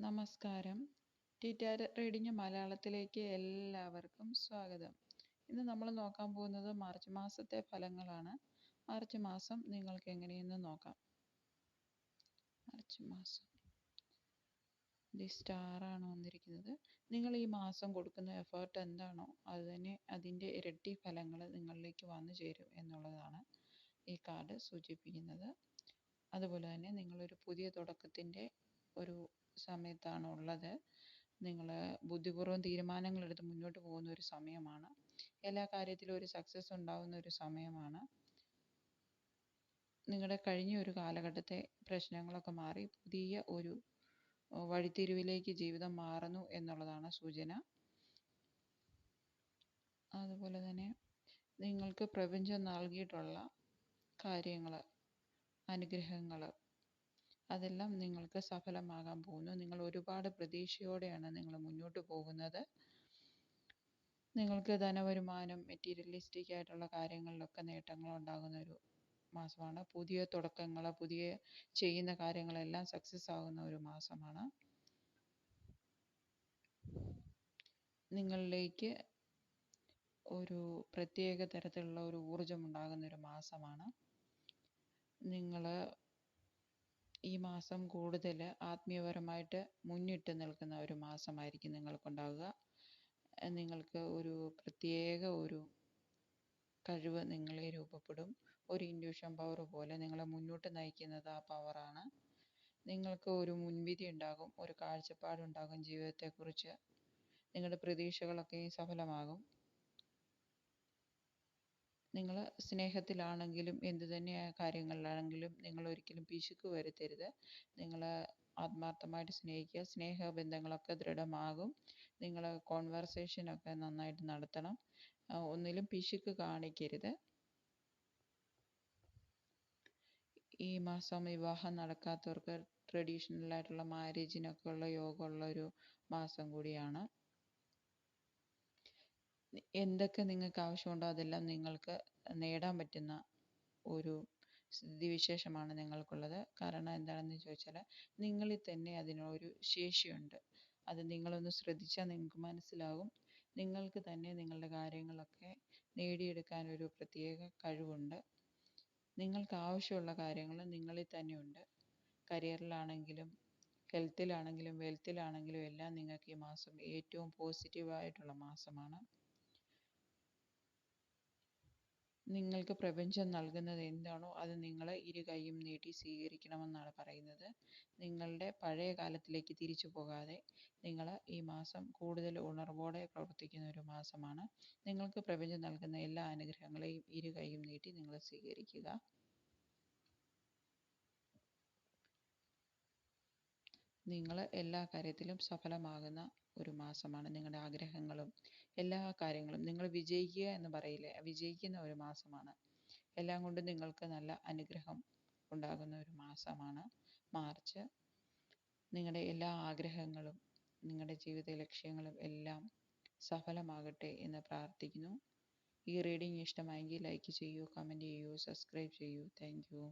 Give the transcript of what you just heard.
നമസ്കാരം. ടിറ്റാര് റീഡിംഗ് മലയാളത്തിലേക്ക് എല്ലാവർക്കും സ്വാഗതം. ഇന്ന് നമ്മൾ നോക്കാൻ പോകുന്നത് മാർച്ച് മാസത്തെ ഫലങ്ങളാണ്. മാർച്ച് മാസം നിങ്ങൾക്ക് എങ്ങനെയെന്ന് നോക്കാം. മാർച്ച് മാസം സ്റ്റാറാണ് വന്നിരിക്കുന്നത്. നിങ്ങൾ ഈ മാസം കൊടുക്കുന്ന എഫേർട്ട് എന്താണോ അതിൻ്റെ ഇരട്ടി ഫലങ്ങൾ നിങ്ങളിലേക്ക് വന്നു ചേരും എന്നുള്ളതാണ് ഈ കാർഡ് സൂചിപ്പിക്കുന്നത്. അതുപോലെ തന്നെ നിങ്ങളൊരു പുതിയ തുടക്കത്തിൻ്റെ ഒരു സമയത്താണ് ഉള്ളത്. നിങ്ങൾ ബുദ്ധിപൂർവ്വം തീരുമാനങ്ങളെടുത്ത് മുന്നോട്ട് പോകുന്ന ഒരു സമയമാണ്. എല്ലാ കാര്യത്തിലും ഒരു സക്സസ് ഉണ്ടാകുന്ന ഒരു സമയമാണ്. നിങ്ങളുടെ കഴിഞ്ഞ ഒരു കാലഘട്ടത്തെ പ്രശ്നങ്ങളൊക്കെ മാറി പുതിയ ഒരു വഴിത്തിരിവിലേക്ക് ജീവിതം മാറുന്നു എന്നുള്ളതാണ് സൂചന. അതുപോലെ തന്നെ നിങ്ങൾക്ക് പ്രപഞ്ചം നൽകിയിട്ടുള്ള കാര്യങ്ങൾ, അനുഗ്രഹങ്ങൾ, അതെല്ലാം നിങ്ങൾക്ക് സഫലമാകാൻ പോകുന്നു. നിങ്ങൾ ഒരുപാട് പ്രതീക്ഷയോടെയാണ് നിങ്ങൾ മുന്നോട്ട് പോകുന്നത്. നിങ്ങൾക്ക് ധനവരുമാനം, മെറ്റീരിയലിസ്റ്റിക് ആയിട്ടുള്ള കാര്യങ്ങളിലൊക്കെ നേട്ടങ്ങൾ ഉണ്ടാകുന്ന ഒരു മാസമാണ്. പുതിയ തുടക്കങ്ങൾ, പുതിയ ചെയ്യുന്ന കാര്യങ്ങളെല്ലാം സക്സസ് ആകുന്ന ഒരു മാസമാണ്. നിങ്ങളിലേക്ക് ഒരു പ്രത്യേക തരത്തിലുള്ള ഒരു ഊർജം ഉണ്ടാകുന്ന ഒരു മാസമാണ്. നിങ്ങൾ ഈ മാസം കൂടുതൽ ആത്മീയപരമായിട്ട് മുന്നിട്ട് നിൽക്കുന്ന ഒരു മാസമായിരിക്കും നിങ്ങൾക്കുണ്ടാവുക. നിങ്ങൾക്ക് ഒരു പ്രത്യേക ഒരു കഴിവ് നിങ്ങളെ രൂപപ്പെടും. ഒരു ഇൻഡ്യൂഷൻ പവർ പോലെ നിങ്ങളെ മുന്നോട്ട് നയിക്കുന്നത് ആ പവറാണ്. നിങ്ങൾക്ക് ഒരു മുൻവിധി ഉണ്ടാകും, ഒരു കാഴ്ചപ്പാടുണ്ടാകും ജീവിതത്തെക്കുറിച്ച്. നിങ്ങളുടെ പ്രതീക്ഷകളൊക്കെ സഫലമാകും. നിങ്ങൾ സ്നേഹത്തിലാണെങ്കിലും എന്തു തന്നെ കാര്യങ്ങളിലാണെങ്കിലും നിങ്ങൾ ഒരിക്കലും പിശുക്ക് വരുത്തരുത്. നിങ്ങൾ ആത്മാർത്ഥമായിട്ട് സ്നേഹിക്കുക. സ്നേഹബന്ധങ്ങളൊക്കെ ദൃഢമാകും. നിങ്ങൾ കോൺവെർസേഷനൊക്കെ നന്നായിട്ട് നടത്തണം. ഒന്നിലും പിശുക്ക് കാണിക്കരുത്. ഈ മാസം വിവാഹം നടക്കാത്തവർക്ക് ട്രഡീഷണൽ ആയിട്ടുള്ള മാരേജിനൊക്കെ ഉള്ള യോഗമുള്ള ഒരു മാസം കൂടിയാണ്. എന്തൊക്കെ നിങ്ങൾക്ക് ആവശ്യമുണ്ടോ അതെല്ലാം നിങ്ങൾക്ക് നേടാൻ പറ്റുന്ന ഒരു സ്ഥിതിവിശേഷമാണ് നിങ്ങൾക്കുള്ളത്. കാരണം എന്താണെന്ന് ചോദിച്ചാൽ നിങ്ങളിൽ തന്നെ അതിനൊരു ശേഷിയുണ്ട്. അത് നിങ്ങളൊന്ന് ശ്രദ്ധിച്ചാൽ നിങ്ങൾക്ക് മനസ്സിലാകും. നിങ്ങൾക്ക് തന്നെ നിങ്ങളുടെ കാര്യങ്ങളൊക്കെ നേടിയെടുക്കാൻ ഒരു പ്രത്യേക കഴിവുണ്ട്. നിങ്ങൾക്ക് ആവശ്യമുള്ള കാര്യങ്ങൾ നിങ്ങളിൽ തന്നെ ഉണ്ട്. കരിയറിലാണെങ്കിലും ഹെൽത്തിലാണെങ്കിലും വെൽത്തിലാണെങ്കിലും എല്ലാം നിങ്ങൾക്ക് ഈ മാസം ഏറ്റവും പോസിറ്റീവായിട്ടുള്ള മാസമാണ്. നിങ്ങൾക്ക് പ്രപഞ്ചം നൽകുന്നത് എന്താണോ അത് നിങ്ങൾ ഇരു കൈയും നീട്ടി സ്വീകരിക്കണമെന്നാണ് പറയുന്നത്. നിങ്ങളുടെ പഴയ കാലത്തിലേക്ക് തിരിച്ചു പോകാതെ നിങ്ങൾ ഈ മാസം കൂടുതൽ ഉണർവോടെ പ്രവർത്തിക്കുന്ന ഒരു മാസമാണ്. നിങ്ങൾക്ക് പ്രപഞ്ചം നൽകുന്ന എല്ലാ അനുഗ്രഹങ്ങളെയും ഇരു കൈയും നീട്ടി നിങ്ങൾ സ്വീകരിക്കുക. നിങ്ങൾ എല്ലാ കാര്യത്തിലും സഫലമാകുന്ന ഒരു മാസമാണ്. നിങ്ങളുടെ ആഗ്രഹങ്ങളും എല്ലാ കാര്യങ്ങളും നിങ്ങൾ വിജയിക്കുക എന്ന് പറയില്ലേ, വിജയിക്കുന്ന ഒരു മാസമാണ്. എല്ലാം കൊണ്ടും നിങ്ങൾക്ക് നല്ല അനുഗ്രഹം ഉണ്ടാകുന്ന ഒരു മാസമാണ് മാർച്ച്. നിങ്ങളുടെ എല്ലാ ആഗ്രഹങ്ങളും നിങ്ങളുടെ ജീവിത ലക്ഷ്യങ്ങളും എല്ലാം സഫലമാകട്ടെ എന്ന് പ്രാർത്ഥിക്കുന്നു. ഈ റീഡിംഗ് ഇഷ്ടമായെങ്കിൽ ലൈക്ക് ചെയ്യൂ, കമൻറ്റ് ചെയ്യൂ, സബ്സ്ക്രൈബ് ചെയ്യൂ. Thank you.